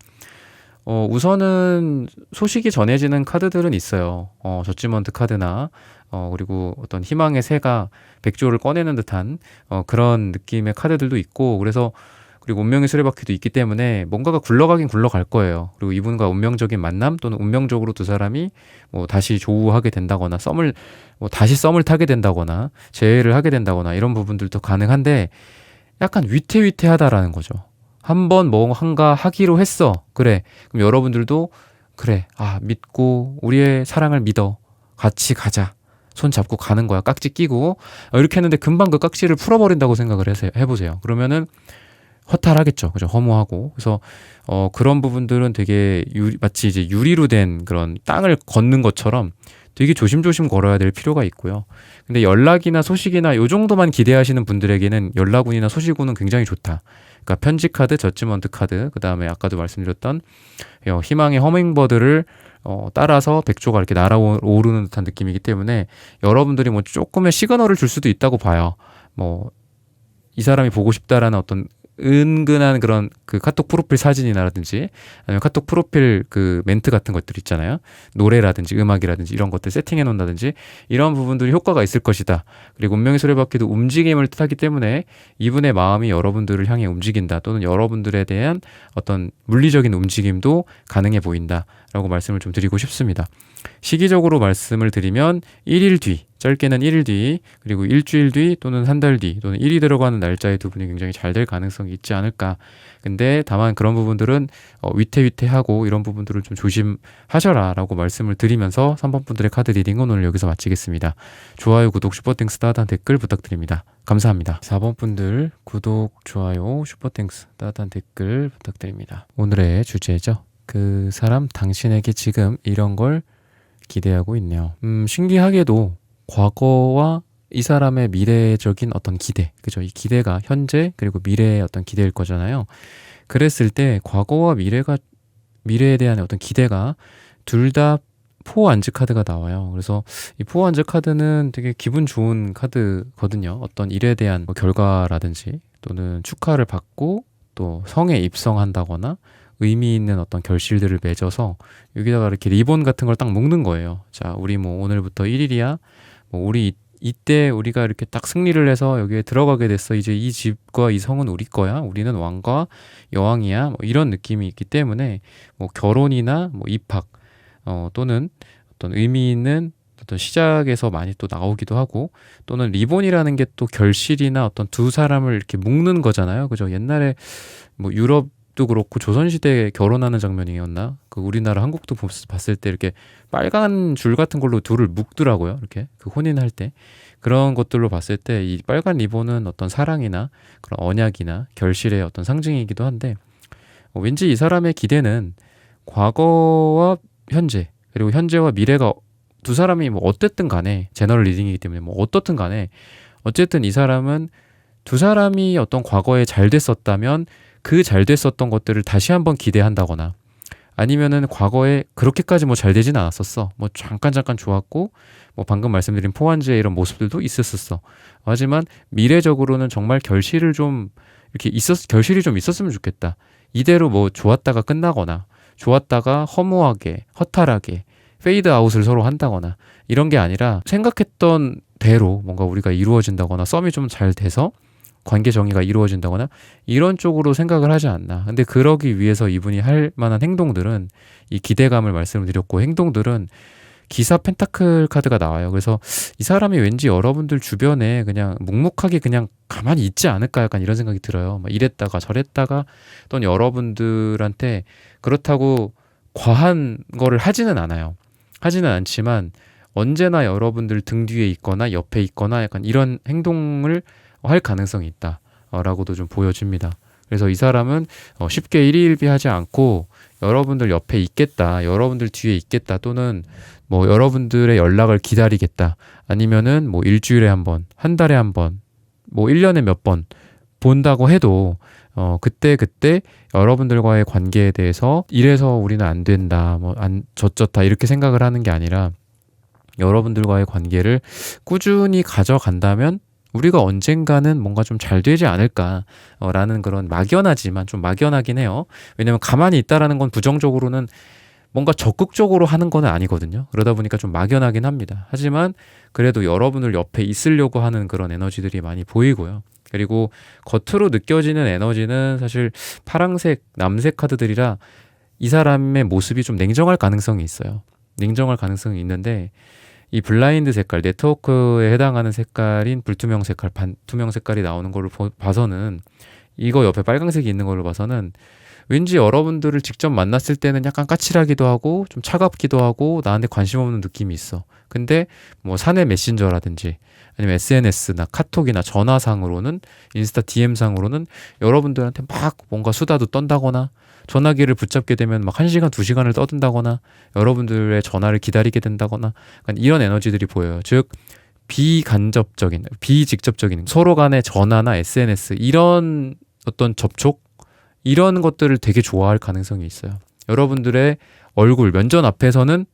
우선은 소식이 전해지는 카드들은 있어요. 저지먼트 카드나 그리고 어떤 희망의 새가 백조를 꺼내는 듯한 그런 느낌의 카드들도 있고 그리고 운명의 수레바퀴도 있기 때문에 뭔가가 굴러가긴 굴러갈 거예요. 그리고 이분과 운명적인 만남 또는 운명적으로 두 사람이 뭐 다시 조우하게 된다거나 다시 썸을 타게 된다거나 재회를 하게 된다거나 이런 부분들도 가능한데 약간 위태위태하다라는 거죠. 한번 뭔가 하기로 했어. 그래. 그럼 여러분들도 그래. 믿고 우리의 사랑을 믿어. 같이 가자. 손 잡고 가는 거야. 깍지 끼고. 이렇게 했는데 금방 그 깍지를 풀어버린다고 생각을 해보세요. 그러면은 허탈하겠죠. 그죠? 허무하고. 그래서 그런 부분들은 되게 마치 이제 유리로 된 그런 땅을 걷는 것처럼 되게 조심조심 걸어야 될 필요가 있고요. 근데 연락이나 소식이나 요 정도만 기대하시는 분들에게는 연락운이나 소식운은 굉장히 좋다. 그러니까 편지 카드, 저지먼트 카드, 그 다음에 아까도 말씀드렸던 희망의 허밍버드를 따라서 백조가 이렇게 날아오르는 듯한 느낌이기 때문에 여러분들이 뭐 조금의 시그널을 줄 수도 있다고 봐요. 뭐 이 사람이 보고 싶다라는 어떤 은근한 그런 그 카톡 프로필 사진이라든지 아니면 카톡 프로필 그 멘트 같은 것들 있잖아요. 노래라든지 음악이라든지 이런 것들 세팅해 놓는다든지 이런 부분들이 효과가 있을 것이다. 그리고 운명의 수레바퀴도 움직임을 뜻하기 때문에 이분의 마음이 여러분들을 향해 움직인다. 또는 여러분들에 대한 어떤 물리적인 움직임도 가능해 보인다. 라고 말씀을 좀 드리고 싶습니다. 시기적으로 말씀을 드리면 1일 뒤, 짧게는 1일 뒤, 그리고 일주일 뒤 또는 한 달 뒤 또는 일이 들어가는 날짜의 두 분이 굉장히 잘 될 가능성이 있지 않을까. 근데 다만 그런 부분들은 위태위태하고 이런 부분들을 좀 조심하셔라 라고 말씀을 드리면서 3번 분들의 카드 리딩은 오늘 여기서 마치겠습니다. 좋아요, 구독, 슈퍼땡스, 따뜻한 댓글 부탁드립니다. 감사합니다. 4번 분들 구독, 좋아요, 슈퍼땡스, 따뜻한 댓글 부탁드립니다. 오늘의 주제죠. 그 사람 당신에게 지금 이런 걸 기대하고 있네요. 신기하게도 과거와 이 사람의 미래적인 어떤 기대, 그죠? 이 기대가 현재 그리고 미래의 어떤 기대일 거잖아요. 그랬을 때 과거와 미래에 대한 어떤 기대가 둘 다 포안즈 카드가 나와요. 그래서 이 포안즈 카드는 되게 기분 좋은 카드거든요. 어떤 일에 대한 뭐 결과라든지 또는 축하를 받고 또 성에 입성한다거나 의미 있는 어떤 결실들을 맺어서 여기다가 이렇게 리본 같은 걸 딱 묶는 거예요. 자, 우리 뭐 오늘부터 1일이야. 뭐 우리 이때 우리가 이렇게 딱 승리를 해서 여기에 들어가게 됐어. 이제 이 집과 이 성은 우리 거야. 우리는 왕과 여왕이야. 뭐 이런 느낌이 있기 때문에 뭐 결혼이나 뭐 입학 또는 어떤 의미 있는 어떤 시작에서 많이 또 나오기도 하고 또는 리본이라는 게 또 결실이나 어떤 두 사람을 이렇게 묶는 거잖아요. 그죠? 옛날에 뭐 유럽도 그렇고 조선시대에 결혼하는 장면이었나? 그 우리나라 한국도 봤을 때 이렇게 빨간 줄 같은 걸로 둘을 묶더라고요. 이렇게 그 혼인할 때 그런 것들로 봤을 때 이 빨간 리본은 어떤 사랑이나 그런 언약이나 결실의 어떤 상징이기도 한데 왠지 이 사람의 기대는 과거와 현재 그리고 현재와 미래가 두 사람이 뭐 어쨌든 간에 제너럴 리딩이기 때문에 뭐 어떻든 간에 어쨌든 이 사람은 두 사람이 어떤 과거에 잘 됐었다면 그 잘 됐었던 것들을 다시 한번 기대한다거나 아니면은 과거에 그렇게까지 뭐 잘 되진 않았었어. 뭐 잠깐 좋았고 뭐 방금 말씀드린 포완즈의 이런 모습들도 있었었어. 하지만 미래적으로는 정말 결실이 좀 있었으면 좋겠다. 이대로 뭐 좋았다가 끝나거나 좋았다가 허무하게 허탈하게 페이드 아웃을 서로 한다거나 이런 게 아니라 생각했던 대로 뭔가 우리가 이루어진다거나 썸이 좀 잘 돼서 관계 정의가 이루어진다거나 이런 쪽으로 생각을 하지 않나. 근데 그러기 위해서 이분이 할 만한 행동들은 이 기대감을 말씀드렸고 행동들은 기사 펜타클 카드가 나와요. 그래서 이 사람이 왠지 여러분들 주변에 그냥 묵묵하게 그냥 가만히 있지 않을까 약간 이런 생각이 들어요. 막 이랬다가 저랬다가 또는 여러분들한테 그렇다고 과한 거를 하지는 않아요. 하지는 않지만 언제나 여러분들 등 뒤에 있거나 옆에 있거나 약간 이런 행동을 할 가능성이 있다라고도 좀 보여집니다. 그래서 이 사람은 쉽게 일희일비하지 않고 여러분들 옆에 있겠다, 여러분들 뒤에 있겠다, 또는 뭐 여러분들의 연락을 기다리겠다, 아니면은 뭐 일주일에 한 번, 한 달에 한 번, 뭐 1년에 몇 번 본다고 해도 그때 여러분들과의 관계에 대해서 이래서 우리는 안 된다, 뭐 저쩌다 이렇게 생각을 하는 게 아니라 여러분들과의 관계를 꾸준히 가져간다면 우리가 언젠가는 뭔가 좀 잘 되지 않을까라는 그런 막연하지만 좀 막연하긴 해요. 왜냐면 가만히 있다라는 건 부정적으로는 뭔가 적극적으로 하는 건 아니거든요. 그러다 보니까 좀 막연하긴 합니다. 하지만 그래도 여러분을 옆에 있으려고 하는 그런 에너지들이 많이 보이고요. 그리고 겉으로 느껴지는 에너지는 사실 파랑색, 남색 카드들이라 이 사람의 모습이 좀 냉정할 가능성이 있어요. 냉정할 가능성이 있는데 이 블라인드 색깔, 네트워크에 해당하는 색깔인 불투명 색깔, 반투명 색깔이 나오는 걸로 봐서는 이거 옆에 빨강색이 있는 걸로 봐서는 왠지 여러분들을 직접 만났을 때는 약간 까칠하기도 하고 좀 차갑기도 하고 나한테 관심 없는 느낌이 있어. 근데 뭐 사내 메신저라든지 아니면 SNS나 카톡이나 전화상으로는 인스타 DM상으로는 여러분들한테 막 뭔가 수다도 떤다거나 전화기를 붙잡게 되면 막 1시간, 2시간을 떠든다거나 여러분들의 전화를 기다리게 된다거나 이런 에너지들이 보여요. 즉 비간접적인, 비직접적인 서로 간의 전화나 SNS 이런 어떤 접촉 이런 것들을 되게 좋아할 가능성이 있어요. 여러분들의 얼굴, 면전 앞에서는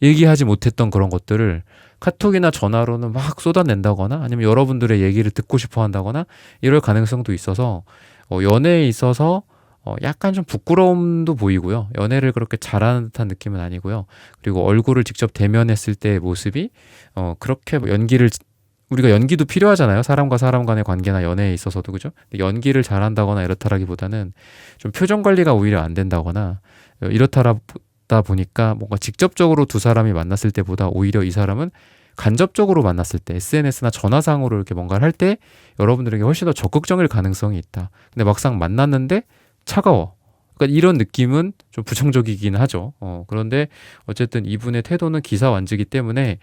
얘기하지 못했던 그런 것들을 카톡이나 전화로는 막 쏟아낸다거나 아니면 여러분들의 얘기를 듣고 싶어 한다거나 이럴 가능성도 있어서 연애에 있어서 약간 좀 부끄러움도 보이고요. 연애를 그렇게 잘하는 듯한 느낌은 아니고요. 그리고 얼굴을 직접 대면했을 때의 모습이 그렇게 우리가 연기도 필요하잖아요. 사람과 사람 간의 관계나 연애에 있어서도 그죠? 연기를 잘한다거나 이렇다라기보다는 좀 표정 관리가 오히려 안 된다거나 이렇다 보니까 뭔가 직접적으로 두 사람이 만났을 때보다 오히려 이 사람은 간접적으로 만났을 때 SNS나 전화상으로 이렇게 뭔가를 할 때 여러분들에게 훨씬 더 적극적일 가능성이 있다. 근데 막상 만났는데 차가워. 그러니까 이런 느낌은 좀 부정적이긴 하죠. 그런데 어쨌든 이분의 태도는 기사완즈이기 때문에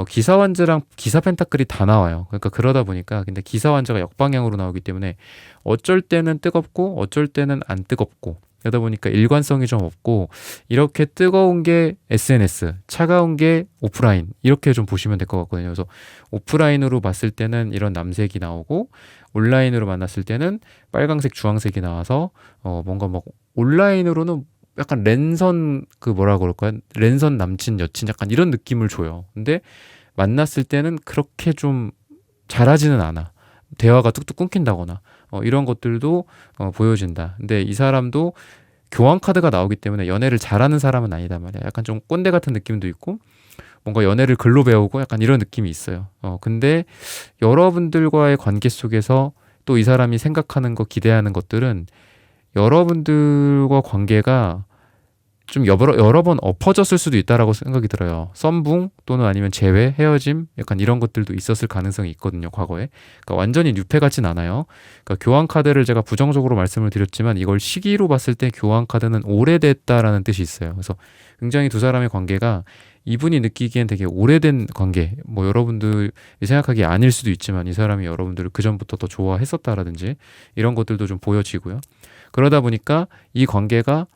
기사완즈랑 기사 펜타클이 다 나와요. 그러니까 그러다 보니까 근데 기사완즈가 역방향으로 나오기 때문에 어쩔 때는 뜨겁고 어쩔 때는 안 뜨겁고 그러다 보니까 일관성이 좀 없고 이렇게 뜨거운 게 SNS, 차가운 게 오프라인 이렇게 좀 보시면 될 것 같거든요. 그래서 오프라인으로 봤을 때는 이런 남색이 나오고 온라인으로 만났을 때는 빨강색, 주황색이 나와서 뭔가 막 온라인으로는 약간 랜선 그 뭐라 그럴까요? 랜선 남친, 여친 약간 이런 느낌을 줘요. 근데 만났을 때는 그렇게 좀 잘하지는 않아. 대화가 뚝뚝 끊긴다거나 이런 것들도 보여진다. 근데 이 사람도 교환 카드가 나오기 때문에 연애를 잘하는 사람은 아니다 말이야. 약간 좀 꼰대 같은 느낌도 있고 뭔가 연애를 글로 배우고 약간 이런 느낌이 있어요. 근데 여러분들과의 관계 속에서 또 이 사람이 생각하는 거, 기대하는 것들은 여러분들과 관계가 좀 여러 번 엎어졌을 수도 있다라고 생각이 들어요. 썸붕 또는 아니면 재회, 헤어짐 약간 이런 것들도 있었을 가능성이 있거든요. 과거에. 그러니까 완전히 뉴페 같진 않아요. 그러니까 교환 카드를 제가 부정적으로 말씀을 드렸지만 이걸 시기로 봤을 때 교환 카드는 오래됐다라는 뜻이 있어요. 그래서 굉장히 두 사람의 관계가 이분이 느끼기엔 되게 오래된 관계, 뭐 여러분들이 생각하기에 아닐 수도 있지만 이 사람이 여러분들을 그전부터 더 좋아했었다라든지 이런 것들도 좀 보여지고요. 그러다 보니까 이 관계가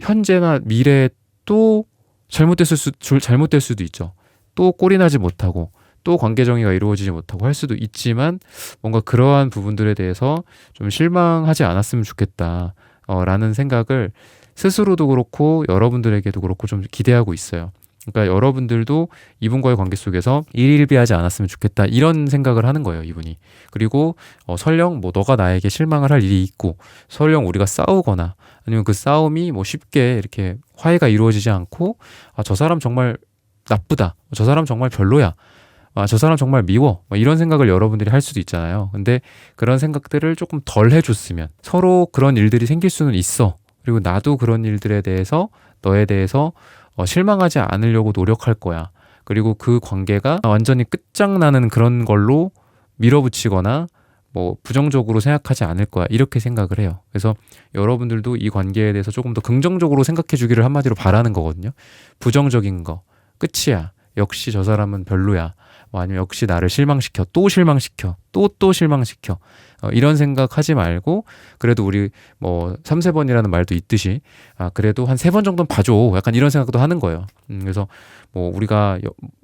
현재나 미래에 또 잘못될 수도 있죠. 또 꼴이 나지 못하고 또 관계 정의가 이루어지지 못하고 할 수도 있지만 뭔가 그러한 부분들에 대해서 좀 실망하지 않았으면 좋겠다 라는 생각을 스스로도 그렇고 여러분들에게도 그렇고 좀 기대하고 있어요. 그러니까 여러분들도 이분과의 관계 속에서 일일비하지 않았으면 좋겠다 이런 생각을 하는 거예요, 이분이. 그리고 설령 뭐 너가 나에게 실망을 할 일이 있고 설령 우리가 싸우거나 아니면 그 싸움이 뭐 쉽게 이렇게 화해가 이루어지지 않고 저 사람 정말 나쁘다, 저 사람 정말 별로야, 저 사람 정말 미워, 뭐 이런 생각을 여러분들이 할 수도 있잖아요. 근데 그런 생각들을 조금 덜 해줬으면 서로 그런 일들이 생길 수는 있어. 그리고 나도 그런 일들에 대해서 너에 대해서 실망하지 않으려고 노력할 거야. 그리고 그 관계가 완전히 끝장나는 그런 걸로 밀어붙이거나 뭐 부정적으로 생각하지 않을 거야. 이렇게 생각을 해요. 그래서 여러분들도 이 관계에 대해서 조금 더 긍정적으로 생각해 주기를 한마디로 바라는 거거든요. 부정적인 거 끝이야. 역시 저 사람은 별로야. 뭐 아니면 역시 나를 실망시켜. 또 실망시켜. 또 실망시켜. 이런 생각 하지 말고 그래도 우리 뭐 3-4번이라는 말도 있듯이 그래도 한 3번 정도는 봐줘. 약간 이런 생각도 하는 거예요. 그래서 뭐 우리가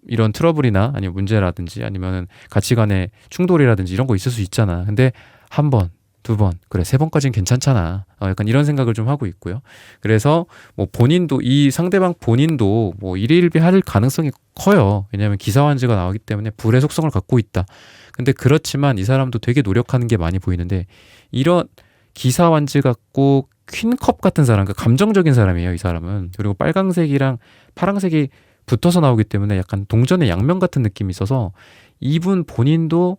이런 트러블이나 아니면 문제라든지 아니면은 가치관의 충돌이라든지 이런 거 있을 수 있잖아. 근데 1번, 2번, 그래 3번까지는 괜찮잖아. 약간 이런 생각을 좀 하고 있고요. 그래서 뭐 본인도 이 상대방 본인도 뭐 일일비할 가능성이 커요. 왜냐하면 기사완즈가 나오기 때문에 불의 속성을 갖고 있다. 근데 그렇지만 이 사람도 되게 노력하는 게 많이 보이는데 이런 기사완즈 같고 퀸컵 같은 사람, 그러니까 감정적인 사람이에요. 이 사람은. 그리고 빨강색이랑 파랑색이 붙어서 나오기 때문에 약간 동전의 양면 같은 느낌이 있어서 이분 본인도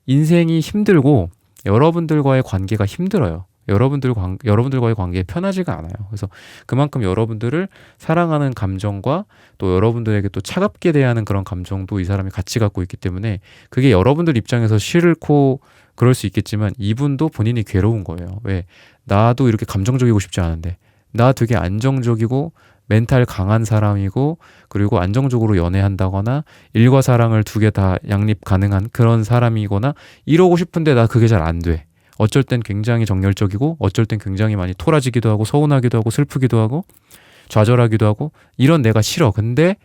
인생이 힘들고 여러분들과의 관계가 힘들어요. 여러분들과의 관계에 편하지가 않아요. 그래서 그만큼 여러분들을 사랑하는 감정과 또 여러분들에게 또 차갑게 대하는 그런 감정도 이 사람이 같이 갖고 있기 때문에 그게 여러분들 입장에서 싫고 그럴 수 있겠지만 이분도 본인이 괴로운 거예요. 왜? 나도 이렇게 감정적이고 싶지 않은데 나 되게 안정적이고 멘탈 강한 사람이고 그리고 안정적으로 연애한다거나 일과 사랑을 두 개 다 양립 가능한 그런 사람이거나 이러고 싶은데 나 그게 잘 안 돼. 어쩔 땐 굉장히 정열적이고 어쩔 땐 굉장히 많이 토라지기도 하고 서운하기도 하고 슬프기도 하고 좌절하기도 하고 이런 내가 싫어. 근데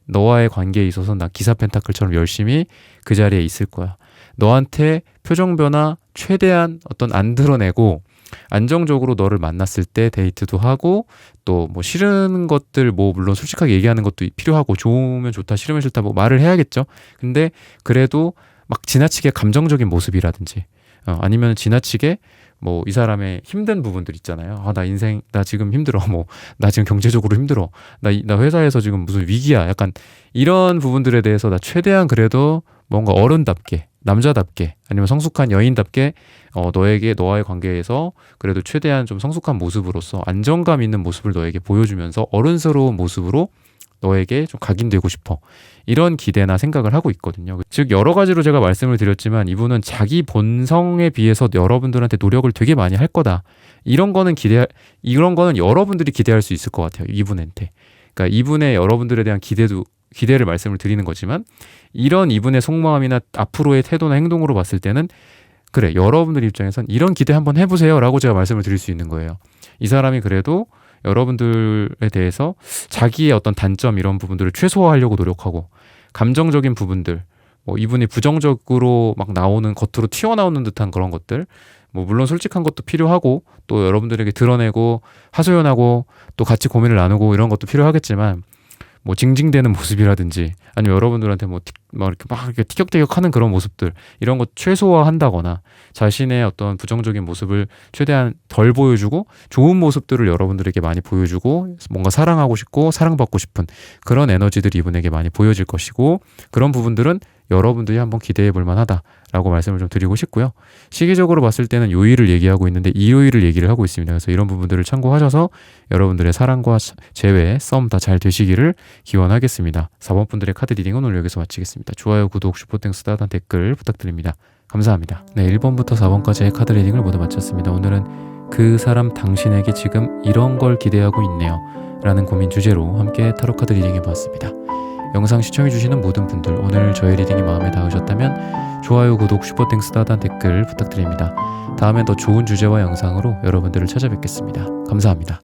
너와의 관계에 있어서 나 기사 펜타클처럼 열심히 그 자리에 있을 거야. 너한테 표정 변화 최대한 어떤 안 드러내고 안정적으로 너를 만났을 때 데이트도 하고 또 뭐 싫은 것들 뭐 물론 솔직하게 얘기하는 것도 필요하고 좋으면 좋다 싫으면 싫다 뭐 말을 해야겠죠. 근데 그래도 막 지나치게 감정적인 모습이라든지 아니면 지나치게 뭐 이 사람의 힘든 부분들 있잖아요. 나 인생 나 지금 힘들어. 뭐 나 지금 경제적으로 힘들어. 나 회사에서 지금 무슨 위기야. 약간 이런 부분들에 대해서 나 최대한 그래도 뭔가 어른답게 남자답게 아니면 성숙한 여인답게 너에게 너와의 관계에서 그래도 최대한 좀 성숙한 모습으로서 안정감 있는 모습을 너에게 보여주면서 어른스러운 모습으로 너에게 좀 각인되고 싶어. 이런 기대나 생각을 하고 있거든요. 즉 여러 가지로 제가 말씀을 드렸지만 이분은 자기 본성에 비해서 여러분들한테 노력을 되게 많이 할 거다. 이런 거는 여러분들이 기대할 수 있을 것 같아요. 이분한테. 그러니까 이분의 여러분들에 대한 기대를 말씀을 드리는 거지만 이런 이분의 속마음이나 앞으로의 태도나 행동으로 봤을 때는 그래 여러분들 입장에선 이런 기대 한번 해보세요 라고 제가 말씀을 드릴 수 있는 거예요. 이 사람이 그래도 여러분들에 대해서 자기의 어떤 단점 이런 부분들을 최소화하려고 노력하고 감정적인 부분들 뭐 이분이 부정적으로 막 나오는 겉으로 튀어나오는 듯한 그런 것들 뭐 물론 솔직한 것도 필요하고 또 여러분들에게 드러내고 하소연하고 또 같이 고민을 나누고 이런 것도 필요하겠지만 뭐 징징대는 모습이라든지 아니면 여러분들한테 이렇게 티격태격하는 그런 모습들 이런 것 최소화한다거나 자신의 어떤 부정적인 모습을 최대한 덜 보여주고 좋은 모습들을 여러분들에게 많이 보여주고 뭔가 사랑하고 싶고 사랑받고 싶은 그런 에너지들이 이분에게 많이 보여질 것이고 그런 부분들은 여러분들이 한번 기대해 볼 만하다라고 말씀을 좀 드리고 싶고요. 시기적으로 봤을 때는 요일을 얘기하고 있는데 일요일을 얘기를 하고 있습니다. 그래서 이런 부분들을 참고하셔서 여러분들의 사랑과 재회, 썸 다 잘 되시기를 기원하겠습니다. 4번 분들의 카드 리딩은 오늘 여기서 마치겠습니다. 좋아요, 구독, 슈퍼땡스 따단 댓글 부탁드립니다. 감사합니다. 네, 1번부터 4번까지의 카드 리딩을 모두 마쳤습니다. 오늘은 그 사람 당신에게 지금 이런 걸 기대하고 있네요 라는 고민 주제로 함께 타로 카드 리딩 해보았습니다. 영상 시청해주시는 모든 분들 오늘 저의 리딩이 마음에 닿으셨다면 좋아요, 구독, 슈퍼땡스 따단 댓글 부탁드립니다. 다음엔 더 좋은 주제와 영상으로 여러분들을 찾아뵙겠습니다. 감사합니다.